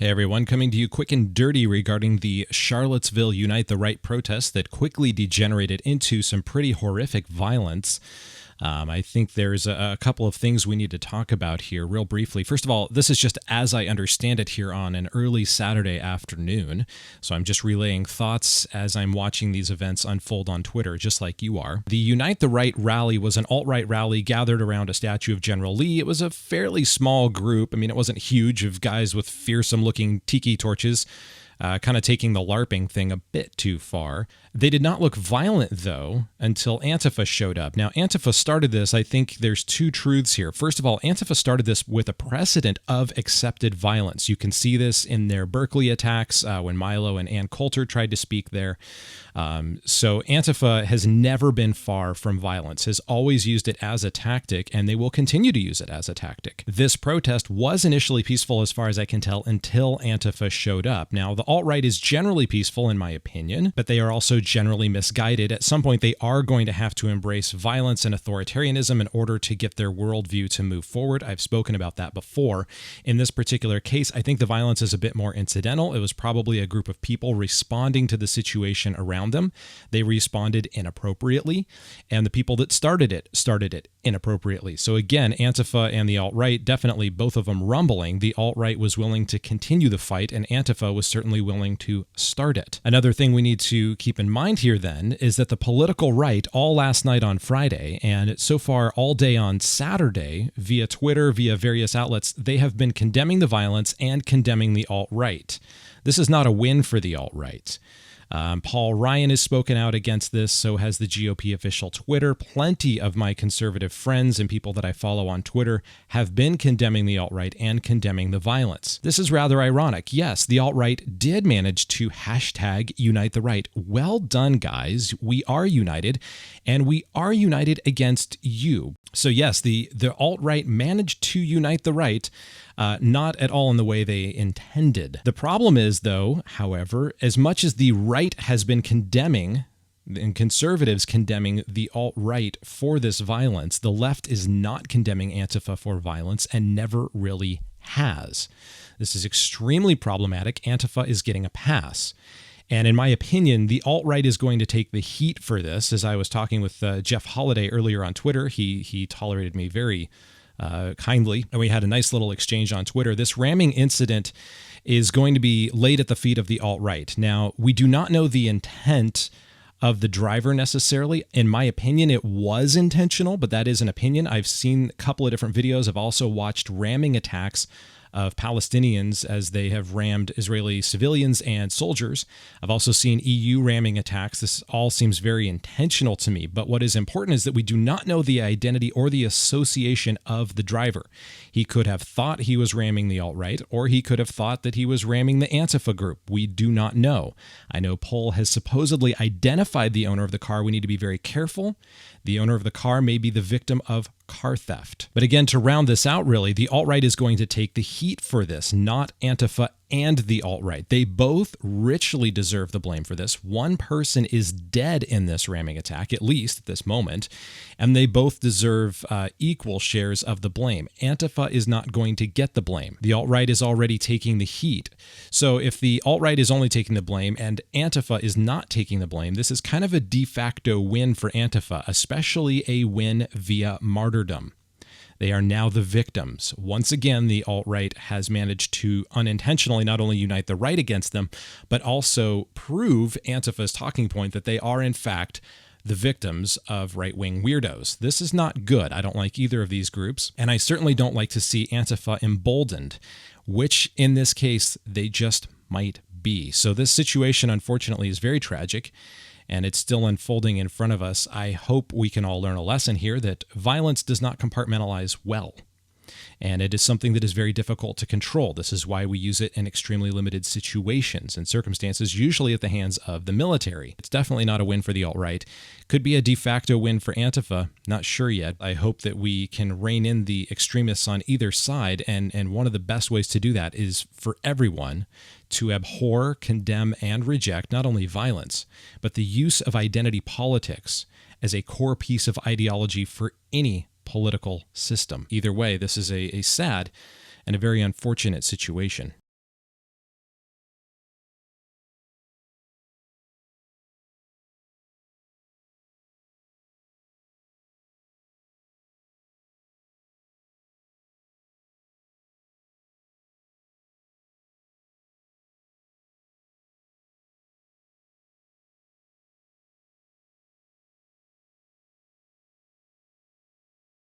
Hey everyone, coming to you quick and dirty regarding the Charlottesville Unite the Right protest that quickly degenerated into some pretty horrific violence. I think there's a couple of things we need to talk about here real briefly. First of all, this is just as I understand it here on an early Saturday afternoon. So I'm just relaying thoughts as I'm watching these events unfold on Twitter, just like you are. The Unite the Right rally was an alt-right rally gathered around a statue of General Lee. It was a fairly small group. I mean, it wasn't huge, of guys with fearsome-looking tiki torches. Kind of taking the LARPing thing a bit too far. They did not look violent, though, until Antifa showed up. Now, Antifa started this. I think there's two truths here. First of all, Antifa started this with a precedent of accepted violence. You can see this in their Berkeley attacks when Milo and Ann Coulter tried to speak there. So Antifa has never been far from violence, has always used it as a tactic, and they will continue to use it as a tactic. This protest was initially peaceful, as far as I can tell, until Antifa showed up. Now, the alt-right is generally peaceful, in my opinion, but they are also generally misguided. At some point, they are going to have to embrace violence and authoritarianism in order to get their worldview to move forward. I've spoken about that before. In this particular case, I think the violence is a bit more incidental. It was probably a group of people responding to the situation around them. They responded inappropriately, and the people that started it inappropriately. So again, Antifa and the alt-right, definitely both of them rumbling. The alt-right was willing to continue the fight, and Antifa was certainly willing to start it. Another thing we need to keep in mind here then is that the political right all last night on Friday and so far all day on Saturday via Twitter, via various outlets, they have been condemning the violence and condemning the alt-right. This is not a win for the alt-right. Paul Ryan has spoken out against this, so has the GOP official Twitter. Plenty of my conservative friends and people that I follow on Twitter have been condemning the alt-right and condemning the violence. This is rather ironic. Yes, the alt-right did manage to hashtag Unite the Right. Well done, guys. We are united, and we are united against you. So yes, the alt-right managed to unite the right, not at all in the way they intended. The problem is, though, however, as much as the right has been condemning and conservatives condemning the alt-right for this violence, the left is not condemning Antifa for violence and never really has. This is extremely problematic. Antifa is getting a pass. And in my opinion, the alt-right is going to take the heat for this. As I was talking with Jeff Holiday earlier on Twitter, he tolerated me very kindly, and we had a nice little exchange on Twitter. This ramming incident is going to be laid at the feet of the alt-right. Now, we do not know the intent of the driver necessarily. In my opinion, it was intentional, but that is an opinion. I've seen a couple of different videos. I've also watched ramming attacks of Palestinians as they have rammed Israeli civilians and soldiers. I've also seen EU ramming attacks. This all seems very intentional to me, but what is important is that we do not know the identity or the association of the driver. He could have thought he was ramming the alt-right, or he could have thought that he was ramming the Antifa group. We do not know. I know Poll has supposedly identified the owner of the car. We need to be very careful. The owner of the car may be the victim of car theft. But again, to round this out, really, the alt-right is going to take the heat for this, not Antifa and the alt-right. They both richly deserve the blame for this. One person is dead in this ramming attack, at least at this moment, and they both deserve equal shares of the blame. Antifa is not going to get the blame. The alt-right is already taking the heat. So if the alt-right is only taking the blame and Antifa is not taking the blame, this is kind of a de facto win for Antifa, especially a win via martyrdom. They are now the victims. Once again, the alt-right has managed to unintentionally not only unite the right against them, but also prove Antifa's talking point that they are, in fact, the victims of right-wing weirdos. This is not good. I don't like either of these groups, and I certainly don't like to see Antifa emboldened, which in this case, they just might be. So this situation, unfortunately, is very tragic, and it's still unfolding in front of us. I hope we can all learn a lesson here that violence does not compartmentalize well. And it is something that is very difficult to control. This is why we use it in extremely limited situations and circumstances, usually at the hands of the military. It's definitely not a win for the alt-right. Could be a de facto win for Antifa. Not sure yet. I hope that we can rein in the extremists on either side, and one of the best ways to do that is for everyone to abhor, condemn, and reject not only violence, but the use of identity politics as a core piece of ideology for any political system. Either way, this is a sad and a very unfortunate situation.